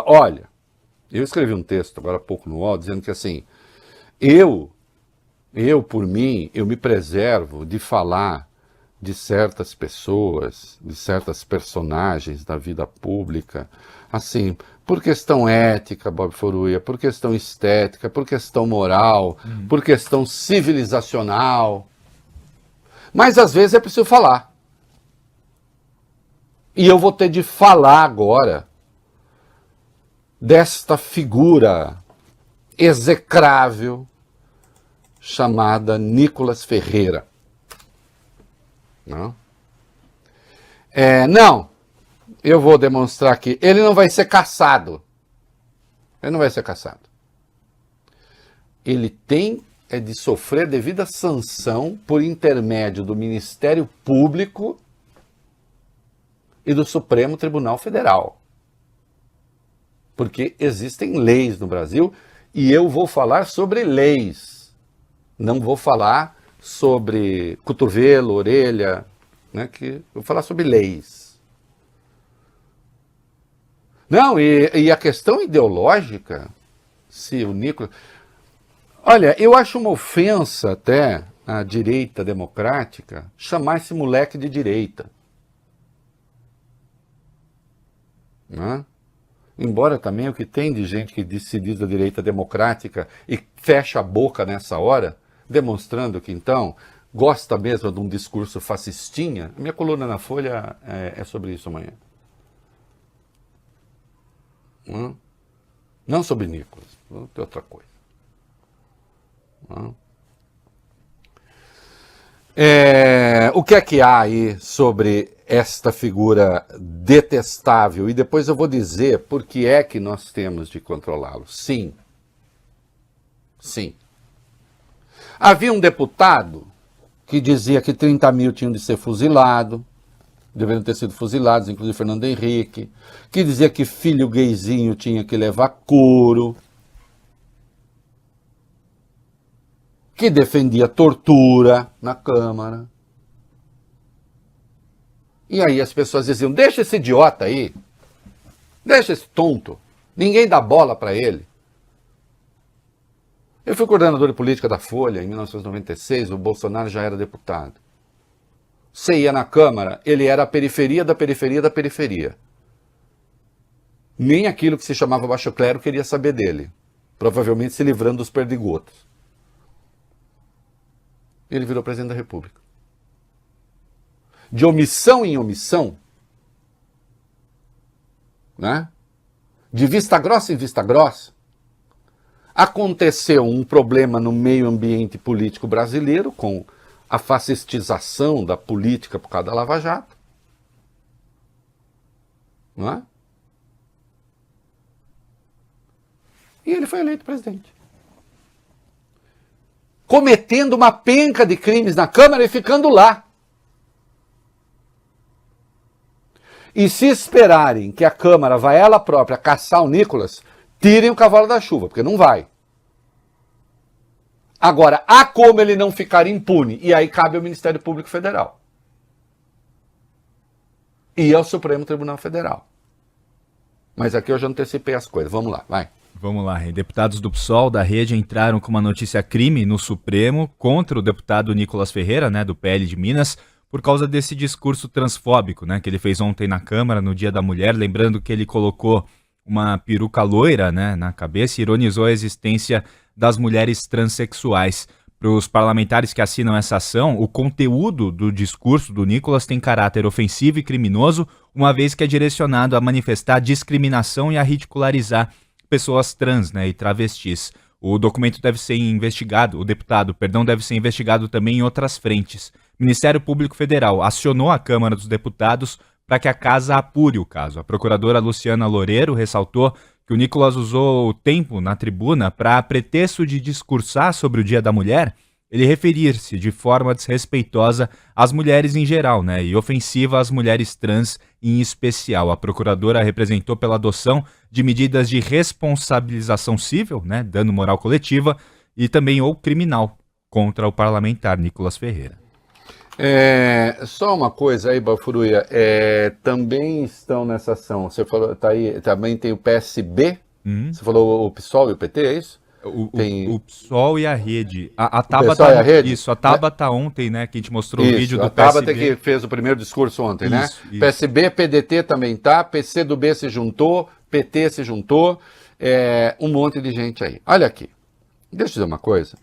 Olha, eu escrevi um texto agora há pouco no UOL dizendo que assim, eu por mim, eu me preservo de falar de certas pessoas, de certas personagens da vida pública, assim, por questão ética, Bob Foruia, por questão estética, por questão moral, por questão civilizacional. Mas às vezes é preciso falar. E eu vou ter de falar agora desta figura execrável chamada Nicolas Ferreira. Não? Não, eu vou demonstrar que ele não vai ser cassado. Ele não vai ser cassado. Ele tem de sofrer devida sanção por intermédio do Ministério Público e do Supremo Tribunal Federal. Porque existem leis no Brasil e eu vou falar sobre leis. Não vou falar sobre cotovelo, orelha, né, que eu vou falar sobre leis. Não, e a questão ideológica, se o Nicolas... Olha, eu acho uma ofensa até à direita democrática chamar esse moleque de direita. Né? Embora também o que tem de gente que se diz da direita democrática e fecha a boca nessa hora, demonstrando que então gosta mesmo de um discurso fascistinha. A minha coluna na Folha é sobre isso amanhã. Não sobre Nicolas, tem outra coisa. O que é que há aí sobre esta figura detestável? E depois eu vou dizer por que é que nós temos de controlá-lo. Sim. Havia um deputado que dizia que 30 mil tinham de ser fuzilados, deveriam ter sido fuzilados, inclusive Fernando Henrique, que dizia que filho gayzinho tinha que levar couro, que defendia tortura na Câmara. E aí as pessoas diziam, deixa esse idiota aí, deixa esse tonto, ninguém dá bola para ele. Eu fui coordenador de política da Folha em 1996, o Bolsonaro já era deputado. Você ia na Câmara, ele era a periferia da periferia da periferia. Nem aquilo que se chamava baixo clero queria saber dele, provavelmente se livrando dos perdigotos. Ele virou presidente da República. De omissão em omissão, né? De vista grossa em vista grossa, aconteceu um problema no meio ambiente político brasileiro, com a fascistização da política por causa da Lava Jato. Não é? E ele foi eleito presidente. Cometendo uma penca de crimes na Câmara e ficando lá. E se esperarem que a Câmara vai ela própria caçar o Nicolas, tirem o cavalo da chuva, porque não vai. Agora, há como ele não ficar impune, e aí cabe ao Ministério Público Federal. E ao Supremo Tribunal Federal. Mas aqui eu já antecipei as coisas. Vamos lá, vai. Vamos lá, deputados do PSOL da Rede entraram com uma notícia crime no Supremo contra o deputado Nicolas Ferreira, né, do PL de Minas, por causa desse discurso transfóbico, né, que ele fez ontem na Câmara, no Dia da Mulher, lembrando que ele colocou uma peruca loira, né, na cabeça e ironizou a existência das mulheres transexuais. Para os parlamentares que assinam essa ação, o conteúdo do discurso do Nicolas tem caráter ofensivo e criminoso, uma vez que é direcionado a manifestar discriminação e a ridicularizar pessoas trans, né, e travestis. O documento deve ser investigado, o deputado, deve ser investigado também em outras frentes. O Ministério Público Federal acionou a Câmara dos Deputados para que a casa apure o caso. A procuradora Luciana Loureiro ressaltou que o Nicolas usou o tempo na tribuna para, a pretexto de discursar sobre o Dia da Mulher, ele referir-se de forma desrespeitosa às mulheres em geral, né, e ofensiva às mulheres trans em especial. A procuradora representou pela adoção de medidas de responsabilização civil, né, dano moral coletiva, e também ou criminal contra o parlamentar Nicolas Ferreira. Só uma coisa aí, Bafuruia, também estão nessa ação, você falou, tá aí, também tem o PSB, você falou o PSOL e o PT, é isso? O PSOL e a Rede. A O Tabata, PSOL e a Rede? isso, a Tabata ontem, né, que a gente mostrou o vídeo do a Tabata PSB. que fez o primeiro discurso ontem, né? Isso. PSB, PDT também tá, PCdoB se juntou, PT se juntou, um monte de gente aí. Olha aqui, deixa eu dizer uma coisa.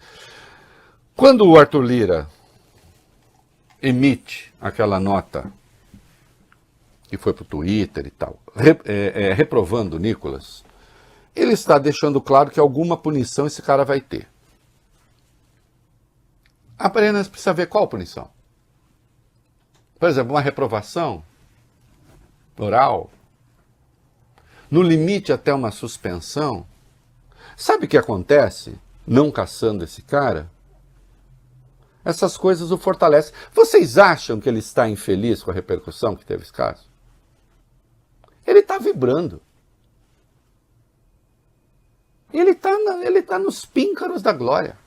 Quando o Arthur Lira emite aquela nota que foi para o Twitter e tal, reprovando o Nicolas, ele está deixando claro que alguma punição esse cara vai ter. Apenas precisa ver qual punição. Por exemplo, uma reprovação oral, no limite até uma suspensão. Sabe o que acontece não caçando esse cara? Essas coisas o fortalecem. Vocês acham que ele está infeliz com a repercussão que teve esse caso? Ele está vibrando. Ele está nos píncaros da glória.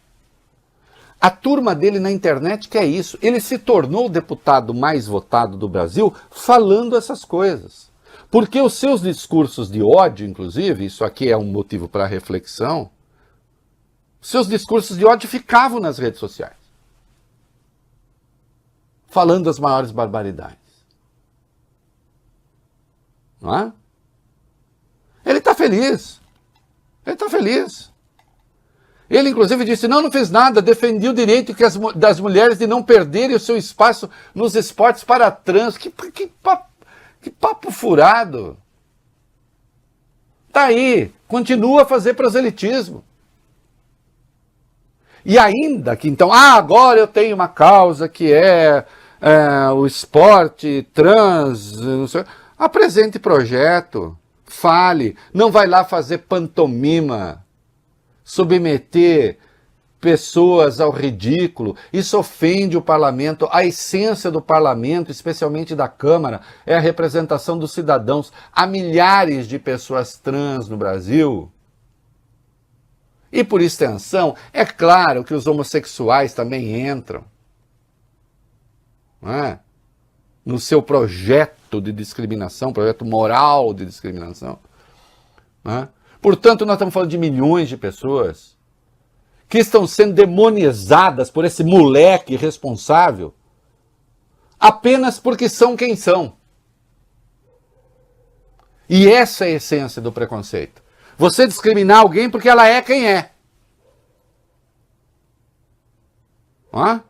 A turma dele na internet quer isso. Ele se tornou o deputado mais votado do Brasil falando essas coisas. Porque os seus discursos de ódio, inclusive, isso aqui é um motivo para reflexão, seus discursos de ódio ficavam nas redes sociais. Falando as maiores barbaridades. Não é? Ele está feliz. Ele está feliz. Ele, inclusive, disse, não fiz nada, defendi o direito das mulheres de não perderem o seu espaço nos esportes para trans. Que papo furado. Tá aí, continua a fazer proselitismo. E ainda que, então, agora eu tenho uma causa que é o esporte trans, não sei, apresente projeto, fale, não vai lá fazer pantomima, submeter pessoas ao ridículo. Isso ofende o parlamento. A essência do parlamento, especialmente da Câmara, é a representação dos cidadãos. Há milhares de pessoas trans no Brasil. E por extensão, é claro que os homossexuais também entram, não é? No seu projeto de discriminação, projeto moral de discriminação. Não é? Portanto, nós estamos falando de milhões de pessoas que estão sendo demonizadas por esse moleque irresponsável apenas porque são quem são. E essa é a essência do preconceito. Você discriminar alguém porque ela é quem é. Não é?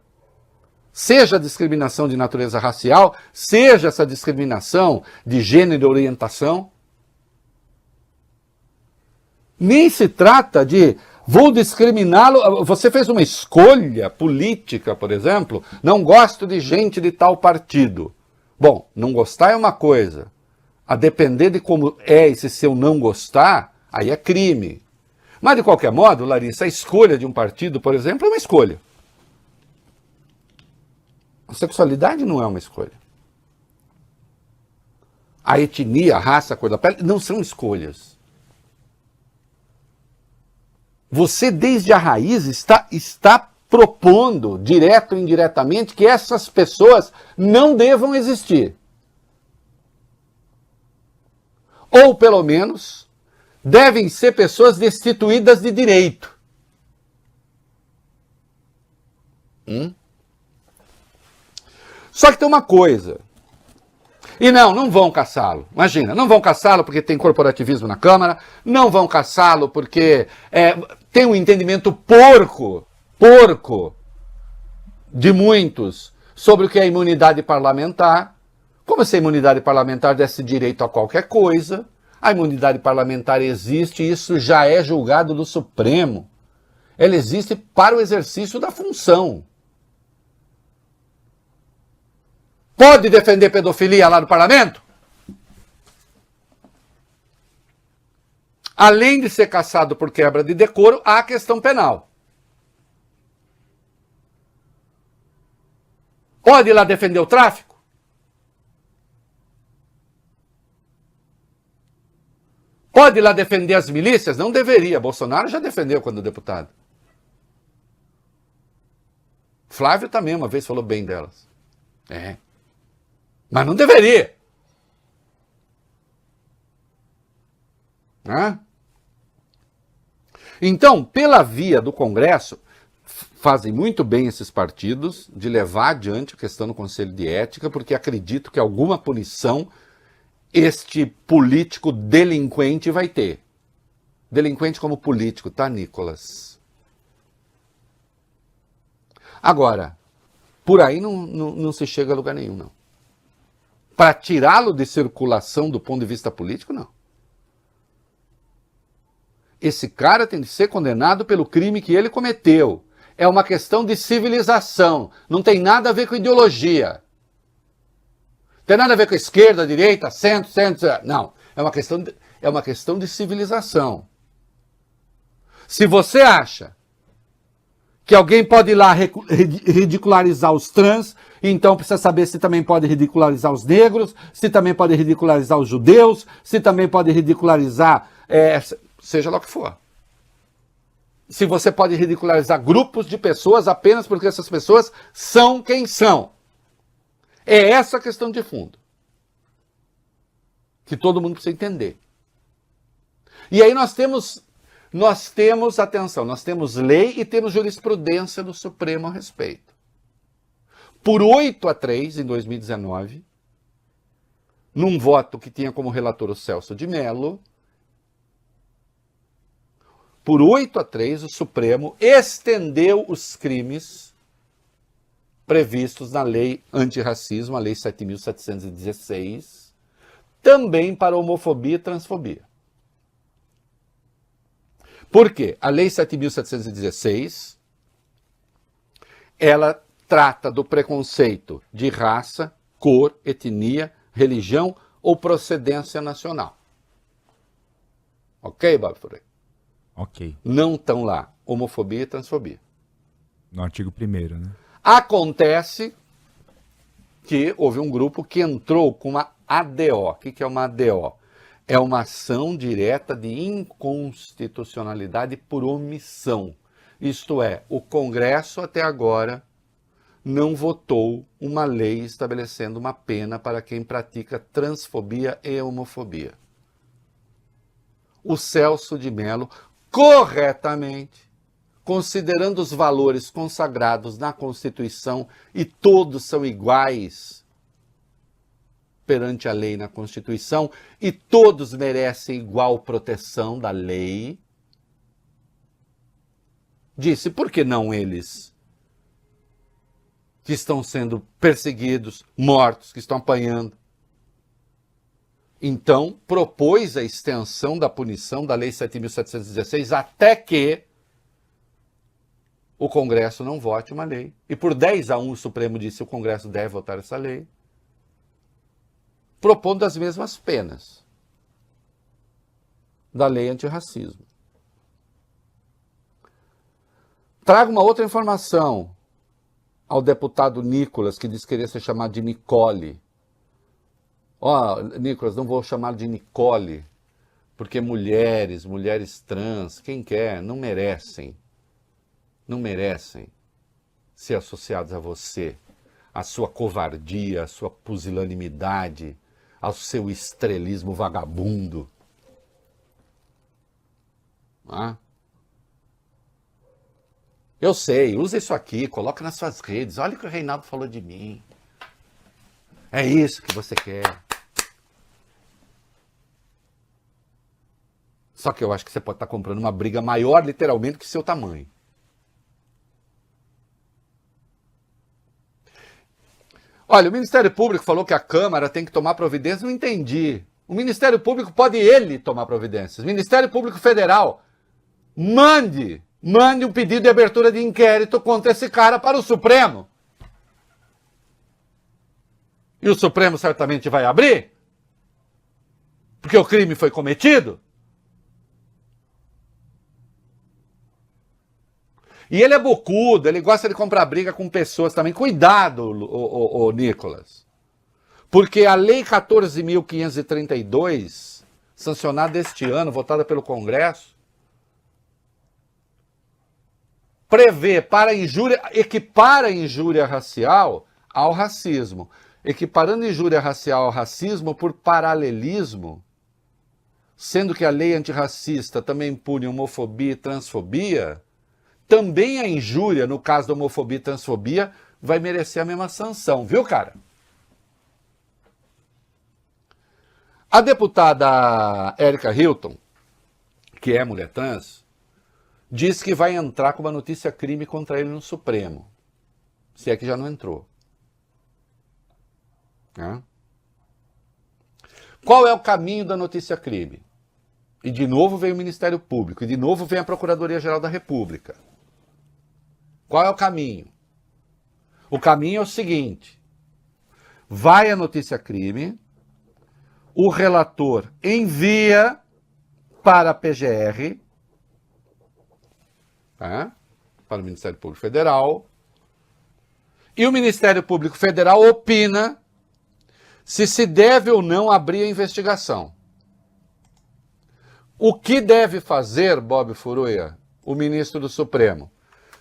Seja a discriminação de natureza racial, seja essa discriminação de gênero e orientação. Nem se trata de, vou discriminá-lo, você fez uma escolha política, por exemplo, não gosto de gente de tal partido. Bom, não gostar é uma coisa, a depender de como é esse seu não gostar, aí é crime. Mas de qualquer modo, Larissa, a escolha de um partido, por exemplo, é uma escolha. A sexualidade não é uma escolha. A etnia, a raça, a cor da pele, não são escolhas. Você, desde a raiz, está propondo, direto ou indiretamente, que essas pessoas não devam existir. Ou, pelo menos, devem ser pessoas destituídas de direito. Só que tem uma coisa. E não vão caçá-lo. Imagina, não vão caçá-lo porque tem corporativismo na Câmara, não vão caçá-lo porque tem um entendimento porco de muitos sobre o que é imunidade parlamentar. Como se a imunidade parlamentar desse direito a qualquer coisa. A imunidade parlamentar existe e isso já é julgado do Supremo. Ela existe para o exercício da função. Pode defender pedofilia lá no parlamento? Além de ser cassado por quebra de decoro, há a questão penal. Pode ir lá defender o tráfico? Pode ir lá defender as milícias? Não deveria. Bolsonaro já defendeu quando deputado. Flávio também uma vez falou bem delas. É. Mas não deveria. Né? Então, pela via do Congresso, fazem muito bem esses partidos de levar adiante a questão do Conselho de Ética, porque acredito que alguma punição este político delinquente vai ter. Delinquente como político, tá, Nicolas? Agora, por aí não se chega a lugar nenhum, não. Para tirá-lo de circulação do ponto de vista político, não. Esse cara tem de ser condenado pelo crime que ele cometeu. É uma questão de civilização. Não tem nada a ver com ideologia. Não tem nada a ver com esquerda, direita, centro. Não. É uma questão de civilização. Se você acha que alguém pode ir lá ridicularizar os trans, então precisa saber se também pode ridicularizar os negros, se também pode ridicularizar os judeus, se também pode ridicularizar, seja lá o que for. Se você pode ridicularizar grupos de pessoas apenas porque essas pessoas são quem são. É essa a questão de fundo. Que todo mundo precisa entender. E aí nós temos, atenção, nós temos lei e temos jurisprudência do Supremo a respeito. Por 8-3, em 2019, num voto que tinha como relator o Celso de Mello, por 8-3, o Supremo estendeu os crimes previstos na lei antirracismo, a lei 7.716, também para homofobia e transfobia. Por quê? A lei 7.716, ela trata do preconceito de raça, cor, etnia, religião ou procedência nacional. Ok, Bob Furei? Ok. Não estão lá homofobia e transfobia. No artigo 1º, né? Acontece que houve um grupo que entrou com uma ADO. O que é uma ADO? É uma ação direta de inconstitucionalidade por omissão. Isto é, o Congresso até agora não votou uma lei estabelecendo uma pena para quem pratica transfobia e homofobia. O Celso de Mello, corretamente, considerando os valores consagrados na Constituição, e todos são iguais perante a lei na Constituição, e todos merecem igual proteção da lei, disse, por que não eles, que estão sendo perseguidos, mortos, que estão apanhando? Então, propôs a extensão da punição da lei 7.716 até que o Congresso não vote uma lei. E por 10-1 o Supremo disse que o Congresso deve votar essa lei, propondo as mesmas penas da lei antirracismo. Trago uma outra informação ao deputado Nicolas, que disse que queria ser chamado de Nicole. Nicolas, não vou chamar de Nicole, porque mulheres trans, quem quer, não merecem ser associados a você, à sua covardia, à sua pusilanimidade, ao seu estrelismo vagabundo. Eu sei, usa isso aqui, coloca nas suas redes, olha o que o Reinaldo falou de mim. É isso que você quer. Só que eu acho que você pode estar comprando uma briga maior, literalmente, que seu tamanho. Olha, o Ministério Público falou que a Câmara tem que tomar providências. Não entendi. O Ministério Público pode ele tomar providências. O Ministério Público Federal mande um pedido de abertura de inquérito contra esse cara para o Supremo. E o Supremo certamente vai abrir, porque o crime foi cometido. E ele é bocudo, ele gosta de comprar briga com pessoas também. Cuidado, ô Nicolas. Porque a Lei 14.532, sancionada este ano, votada pelo Congresso, prevê, equipara a injúria racial ao racismo, equiparando injúria racial ao racismo por paralelismo, sendo que a lei antirracista também pune homofobia e transfobia, também a injúria, no caso da homofobia e transfobia, vai merecer a mesma sanção, viu, cara? A deputada Erika Hilton, que é mulher trans, diz que vai entrar com uma notícia crime contra ele no Supremo, se é que já não entrou. Qual é o caminho da notícia crime? E de novo vem o Ministério Público, e de novo vem a Procuradoria-Geral da República. Qual é o caminho? O caminho é o seguinte: vai a notícia crime, o relator envia para a PGR, para o Ministério Público Federal, e o Ministério Público Federal opina se deve ou não abrir a investigação. O que deve fazer, Bob Furuia, o ministro do Supremo?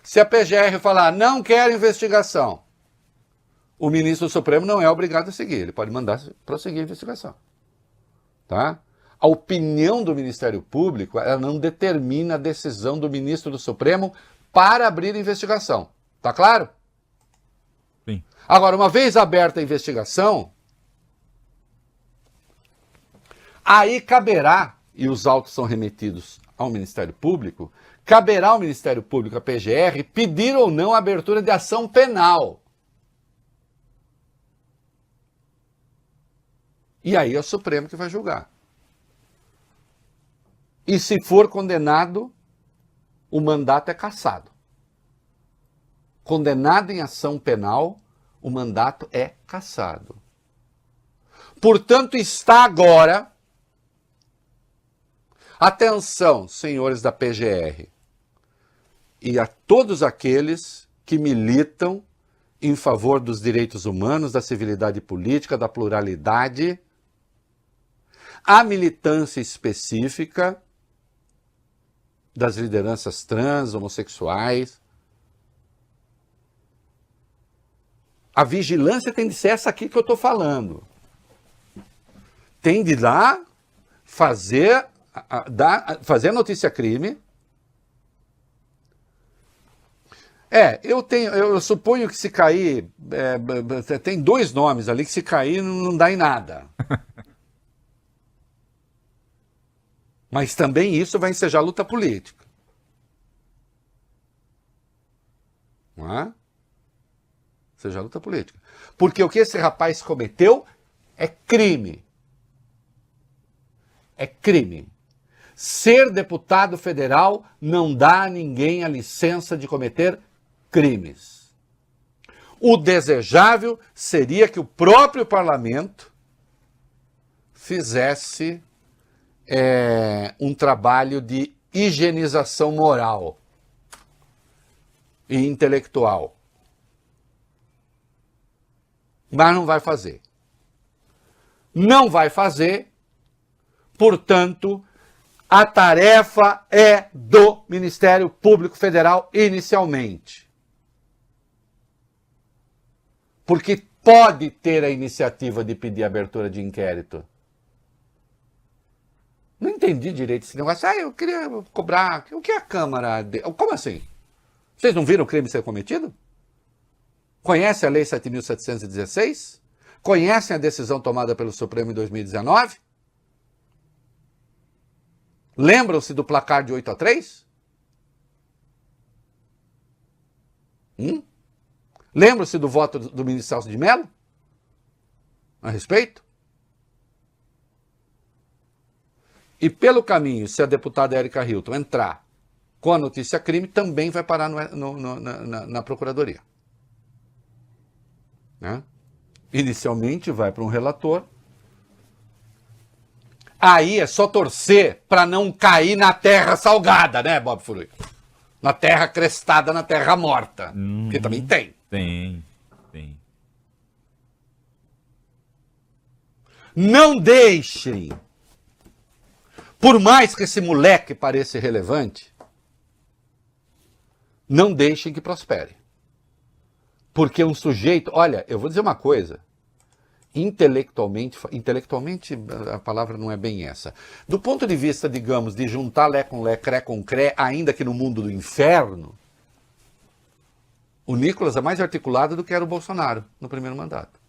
Se a PGR falar, não quer investigação, o ministro do Supremo não é obrigado a seguir, ele pode mandar prosseguir a investigação. Tá? A opinião do Ministério Público, ela não determina a decisão do ministro do Supremo para abrir a investigação. Tá claro? Sim. Agora, uma vez aberta a investigação, aí caberá, e os autos são remetidos ao Ministério Público, caberá ao Ministério Público, a PGR, pedir ou não a abertura de ação penal. E aí é o Supremo que vai julgar. E se for condenado, o mandato é cassado. Condenado em ação penal, o mandato é cassado. Portanto, está agora... Atenção, senhores da PGR, e a todos aqueles que militam em favor dos direitos humanos, da civilidade política, da pluralidade, a militância específica das lideranças trans, homossexuais. A vigilância tem de ser essa aqui que eu estou falando. Tem de ir lá fazer a notícia crime. Eu suponho que se cair, tem dois nomes ali que se cair não dá em nada. Mas também isso vai ensejar luta política. Não é? Ensejar luta política. Porque o que esse rapaz cometeu é crime. É crime. Ser deputado federal não dá a ninguém a licença de cometer crimes. O desejável seria que o próprio parlamento fizesse um trabalho de higienização moral e intelectual. Mas não vai fazer. Não vai fazer, portanto, a tarefa é do Ministério Público Federal inicialmente. Porque pode ter a iniciativa de pedir abertura de inquérito. Não entendi direito esse negócio. Eu queria cobrar. O que é a Câmara? Como assim? Vocês não viram o crime ser cometido? Conhecem a Lei 7.716? Conhecem a decisão tomada pelo Supremo em 2019? Lembram-se do placar de 8-3? Lembram-se do voto do ministro Celso de Mello? A respeito? E pelo caminho, se a deputada Erika Hilton entrar com a notícia crime, também vai parar na Procuradoria. Né? Inicialmente vai para um relator. Aí é só torcer para não cair na terra salgada, né, Bob Furuia? Na terra crestada, na terra morta. Que também tem. Tem. Não deixem, por mais que esse moleque pareça irrelevante, não deixem que prospere. Porque um sujeito, olha, eu vou dizer uma coisa, intelectualmente a palavra não é bem essa. Do ponto de vista, digamos, de juntar Lé com Lé, Cré com Cré, ainda que no mundo do inferno, o Nicolas é mais articulado do que era o Bolsonaro no primeiro mandato.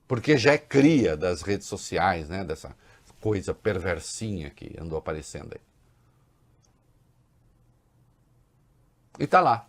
Porque já é cria das redes sociais, né, dessa coisa perversinha que andou aparecendo aí. E tá lá.